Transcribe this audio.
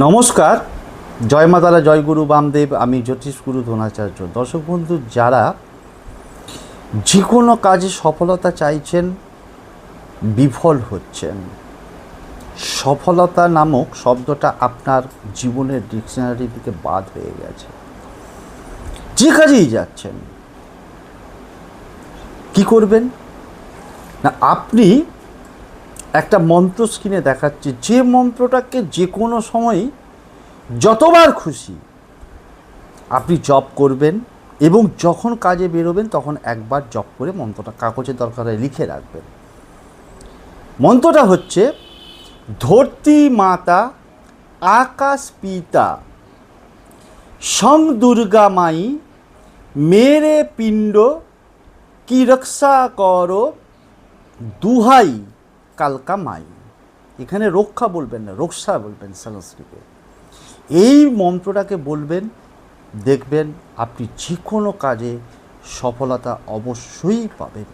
নমস্কার, জয় মা তারা, জয় গুরু বামদেব। আমি জ্যোতিষ গুরু দ্রোণাচার্য। দর্শক বন্ধু, যারা যে কোনো কাজে সফলতা চাইছেন, বিফল হচ্ছেন, সফলতা নামক শব্দটা আপনার জীবনের ডিকশনারি থেকে বাদ হয়ে গেছে, যে কাজেই যাচ্ছেন, কি করবেন না, আপনি একটা মন্ত্র স্ক্রিনে দেখাচ্ছে, যে মন্ত্রটাকে যে কোনো সময় যতবার খুশি আপনি জপ করবেন এবং যখন কাজে বেরোবেন তখন একবার জপ করে মন্ত্রটা কাগজের দরকার হয় লিখে রাখবেন। মন্ত্রটা হচ্ছে, ধরতি মাতা আকাশ পিতা সং দুর্গা মাই মেরে পিণ্ড কি রক্ষা করো দুহাই কালকা মাই। এখানে রক্ষা বলবেন না, রক্ষা বলবেন সংস্কৃতে। এই মন্ত্রটাকে বলবেন, দেখবেন আপনি যে কোনো কাজে সফলতা অবশ্যই পাবেন।